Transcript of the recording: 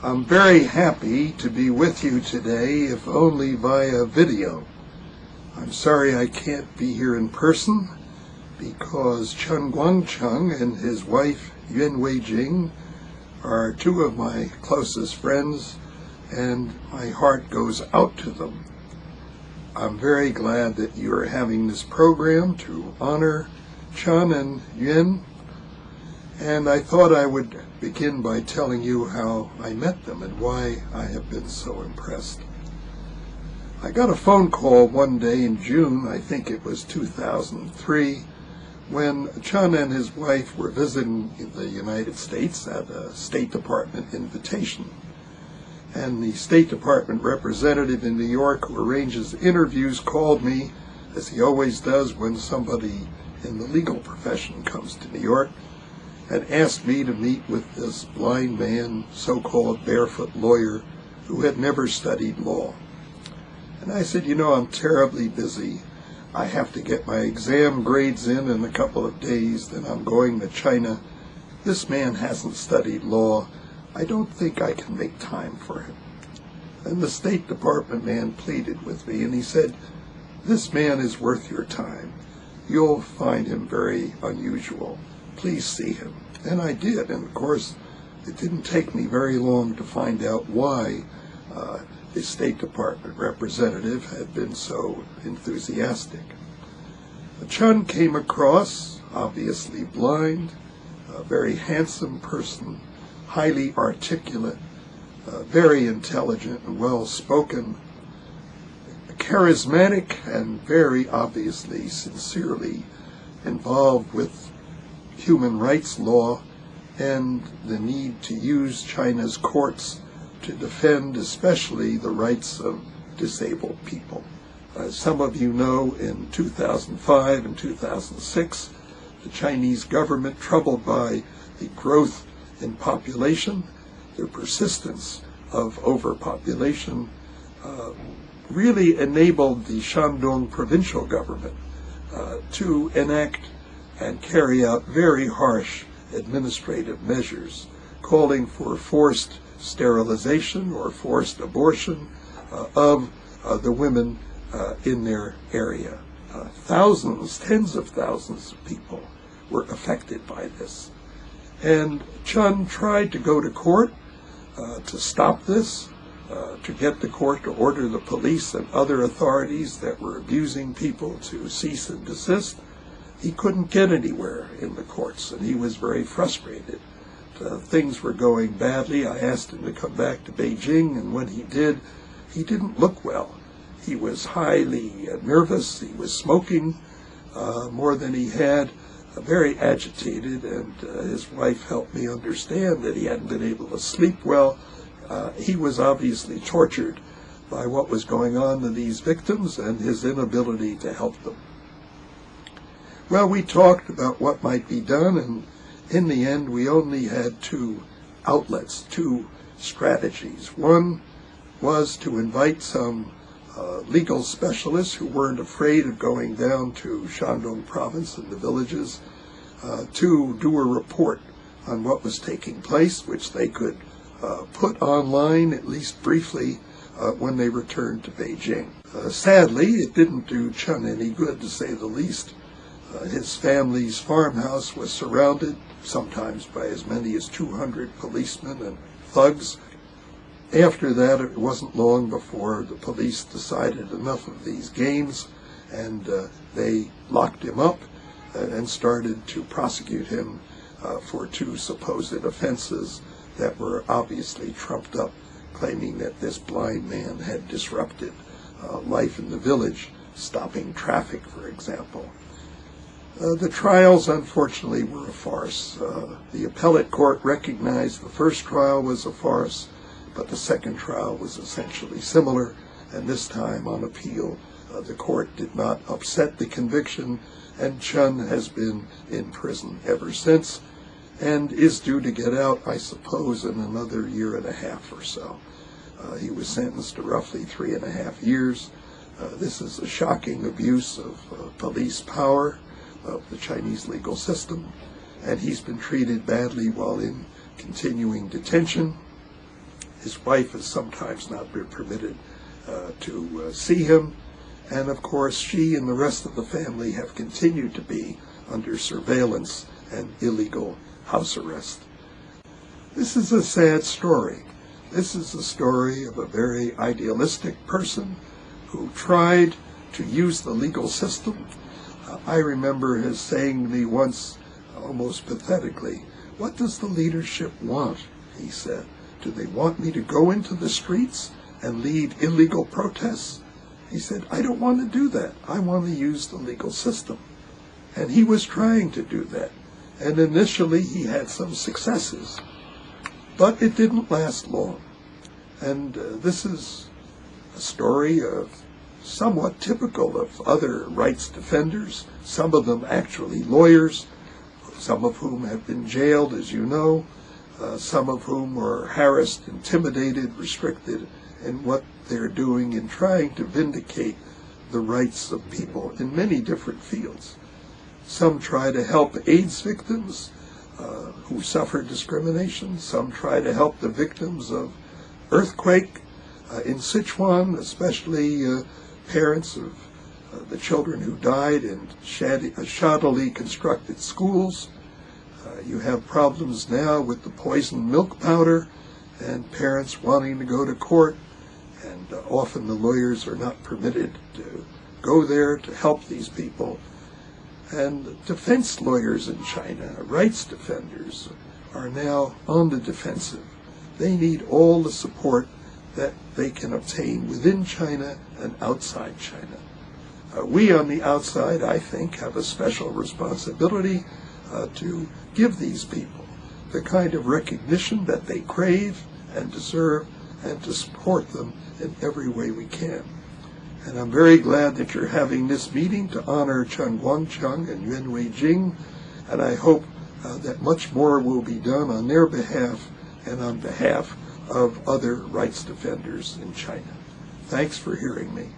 I'm very happy to be with you today, if only via video. I'm sorry I can't be here in person because Chen Guangcheng and his wife Yuan Weijing are two of my closest friends, and my heart goes out to them. I'm very glad that you are having this program to honor Chen and Yuan, and I thought I would begin by telling you how I met them and why I have been so impressed. I got a phone call one day in June, I think it was 2003, when Chen and his wife were visiting the United States at a State Department invitation. And the State Department representative in New York who arranges interviews called me, as he always does when somebody in the legal profession comes to New York, and asked me to meet with this blind man, so-called barefoot lawyer, who had never studied law. And I said, I'm terribly busy. I have to get my exam grades in a couple of days, then I'm going to China. This man hasn't studied law. I don't think I can make time for him. And the State Department man pleaded with me, and he said, this man is worth your time. You'll find him very unusual. Please see him. And I did, and of course, it didn't take me very long to find out why the State Department representative had been so enthusiastic. Chen came across, obviously blind, a very handsome person, highly articulate, very intelligent and well-spoken, charismatic, and very obviously, sincerely involved with human rights law and the need to use China's courts to defend especially the rights of disabled people. As some of you know, in 2005 and 2006, the Chinese government, troubled by the growth in population, the persistence of overpopulation, really enabled the Shandong provincial government to enact and carry out very harsh administrative measures, calling for forced sterilization or forced abortion of the women in their area. Thousands, tens of thousands of people were affected by this. And Chen tried to go to court to stop this, to get the court to order the police and other authorities that were abusing people to cease and desist. He couldn't get anywhere in the courts, and he was very frustrated. Things were going badly. I asked him to come back to Beijing, and when he did, he didn't look well. He was highly nervous. He was smoking more than he had, very agitated, and his wife helped me understand that he hadn't been able to sleep well. He was obviously tortured by what was going on to these victims and his inability to help them. Well, we talked about what might be done, and in the end, we only had two outlets, two strategies. One was to invite some legal specialists who weren't afraid of going down to Shandong province and the villages to do a report on what was taking place, which they could put online, at least briefly, when they returned to Beijing. Sadly, it didn't do Chen any good, to say the least. His family's farmhouse was surrounded, sometimes by as many as 200 policemen and thugs. After that, it wasn't long before the police decided enough of these games, and they locked him up and started to prosecute him for two supposed offenses that were obviously trumped up, claiming that this blind man had disrupted life in the village, stopping traffic, for example. The trials, unfortunately, were a farce. The appellate court recognized the first trial was a farce, but the second trial was essentially similar, and this time on appeal, the court did not upset the conviction, and Chen has been in prison ever since, and is due to get out, I suppose, in another year and a half or so. He was sentenced to roughly 3.5 years. This is a shocking abuse of police power, of the Chinese legal system, and he's been treated badly while in continuing detention. His wife has sometimes not been permitted to see him. And of course, she and the rest of the family have continued to be under surveillance and illegal house arrest. This is a sad story. This is the story of a very idealistic person who tried to use the legal system. I remember his saying to me once, almost pathetically, "What does the leadership want?" he said. "Do they want me to go into the streets and lead illegal protests?" He said, "I don't want to do that. I want to use the legal system." And he was trying to do that. And initially he had some successes. But it didn't last long. And this is a story of somewhat typical of other rights defenders, some of them actually lawyers, some of whom have been jailed, as you know, some of whom are harassed, intimidated, restricted in what they're doing in trying to vindicate the rights of people in many different fields. Some try to help AIDS victims who suffer discrimination. Some try to help the victims of earthquake in Sichuan, especially parents of the children who died in shoddily constructed schools. You have problems now with the poisoned milk powder and parents wanting to go to court, and often the lawyers are not permitted to go there to help these people. And defense lawyers in China, rights defenders, are now on the defensive. They need all the support that they can obtain within China and outside China. We on the outside, I think, have a special responsibility to give these people the kind of recognition that they crave and deserve, and to support them in every way we can. And I'm very glad that you're having this meeting to honor Chen Guangcheng and Yuan Weijing, and I hope that much more will be done on their behalf and on behalf of other rights defenders in China. Thanks for hearing me.